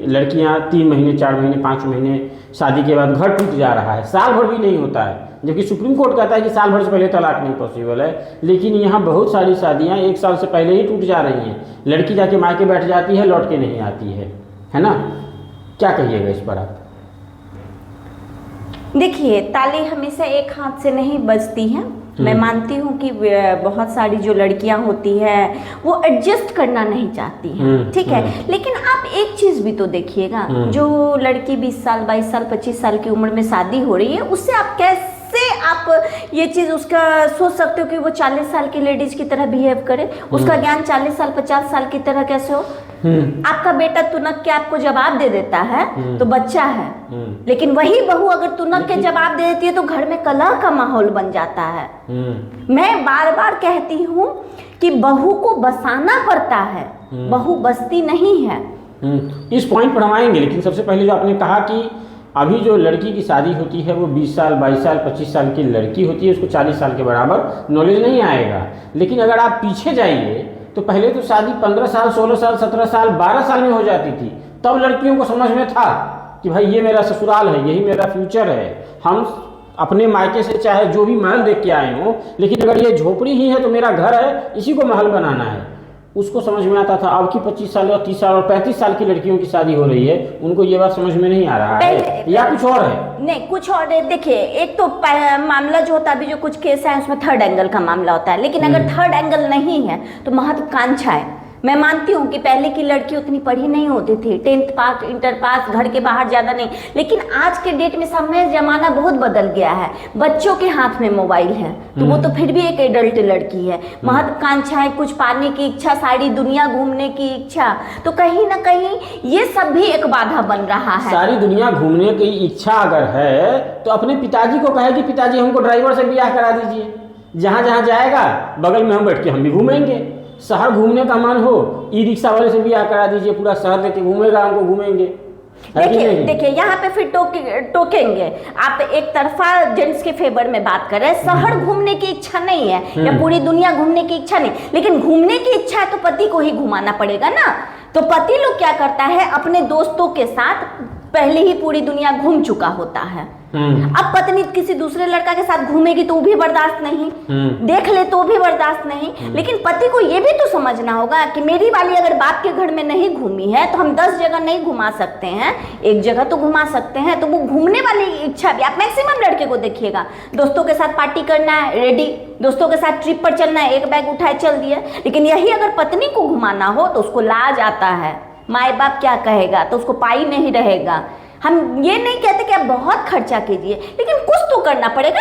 लड़कियां 3 महीने 4 महीने 5 महीने शादी के बाद घर टूट जा रहा है, साल भर भी नहीं होता है, जबकि सुप्रीम कोर्ट कहता है कि साल भर से पहले तलाक नहीं पॉसिबल है। लेकिन यहाँ बहुत सारी शादियाँ 1 साल से पहले ही टूट जा रही हैं, लड़की जाके मायके बैठ जाती है, लौट के नहीं आती है ना। क्या कहिएगा इस पर आप? देखिए, ताली हमेशा एक हाथ से नहीं बजती है। मैं मानती हूँ कि बहुत सारी जो लड़कियां होती है वो एडजस्ट करना नहीं चाहती हैं, ठीक है। लेकिन आप एक चीज़ भी तो देखिएगा, जो लड़की 20 साल 22 साल 25 साल की उम्र में शादी हो रही है, उससे आप कैसे आप ये चीज़ उसका सोच सकते हो कि वो 40 साल की लेडीज की तरह बिहेव करे, उसका ज्ञान 40 साल 50 साल की तरह कैसे हो? आपका बेटा तुनक के आपको जवाब दे देता है तो बच्चा है, लेकिन वही बहू अगर तुनक के जवाब दे देती है तो घर में कलह का माहौल बन जाता है। मैं बार बार कहती हूँ कि बहू को बसाना पड़ता है, बहू बसती नहीं है। इस पॉइंट पर हम आएंगे, लेकिन सबसे पहले जो आपने कहा कि अभी जो लड़की की शादी होती है वो 20 साल 22 साल 25 साल की लड़की होती है, उसको 40 साल के बराबर नॉलेज नहीं आएगा। लेकिन अगर आप पीछे जाइए तो पहले तो शादी 15 साल 16 साल 17 साल 12 साल में हो जाती थी, तब लड़कियों को समझ में था कि भाई ये मेरा ससुराल है, यही मेरा फ्यूचर है, हम अपने मायके से चाहे जो भी महल देख के आए हों, लेकिन अगर ये झोपड़ी ही है तो मेरा घर है, इसी को महल बनाना है, उसको समझ में आता था। अब की 25 साल और 30 साल और 35 साल की लड़कियों की शादी हो रही है, उनको ये बात समझ में नहीं आ रहा है, या कुछ और है? नहीं, कुछ और है। देखिए, एक तो मामला जो होता है, अभी जो कुछ केस है उसमें थर्ड एंगल का मामला होता है, लेकिन अगर थर्ड एंगल नहीं है तो महत्वाकांक्षा है। मैं मानती हूँ कि पहले की लड़की उतनी पढ़ी नहीं होती थी, 10th पास इंटर पास, घर के बाहर ज़्यादा नहीं, लेकिन आज के डेट में समय ज़माना बहुत बदल गया है, बच्चों के हाथ में मोबाइल है तो वो तो फिर भी एक एडल्ट लड़की है। महत्वाकांक्षा है, कुछ पाने की इच्छा, सारी दुनिया घूमने की इच्छा, तो कहीं ना कहीं ये सब भी एक बाधा बन रहा है। सारी दुनिया घूमने की इच्छा अगर है तो अपने पिताजी को कहे कि पिताजी हमको ड्राइवर से ब्याह करा दीजिए, जहाँ जहाँ जाएगा बगल में हम बैठ के हम भी घूमेंगे। शहर घूमने का मन हो, ई रिक्शा वाले से ब्याह करा दीजिए, पूरा शहर लेके घूमेगा, हमको घूमेंगे। देखिए यहाँ पे फिर टोकेंगे आप, एक तरफा जेंट्स के फेवर में बात कर रहे हैं। शहर घूमने की इच्छा नहीं है या पूरी दुनिया घूमने की इच्छा नहीं, लेकिन घूमने की इच्छा है तो पति को ही घुमाना पड़ेगा ना। तो पति लोग क्या करता है, अपने दोस्तों के साथ पहले ही पूरी दुनिया घूम चुका होता है, अब पत्नी किसी दूसरे लड़का के साथ घूमेगी तो वो भी बर्दाश्त नहीं, देख ले तो भी बर्दाश्त नहीं। लेकिन पति को ये भी तो समझना होगा कि मेरी वाली अगर बाप के घर में नहीं घूमी है तो हम 10 जगह नहीं घुमा सकते हैं, एक जगह तो घुमा सकते हैं। तो वो घूमने वाली इच्छा भी, आप मैक्सिमम लड़के को देखिएगा, दोस्तों के साथ पार्टी करना है रेडी, दोस्तों के साथ ट्रिप पर चलना है, एक बैग उठाए चल दिया। लेकिन यही अगर पत्नी को घुमाना हो तो उसको लाज आता है, माए बाप क्या कहेगा, तो उसको पाई नहीं रहेगा। हम ये नहीं कहते कि आप बहुत खर्चा कीजिए, लेकिन कुछ तो करना पड़ेगा।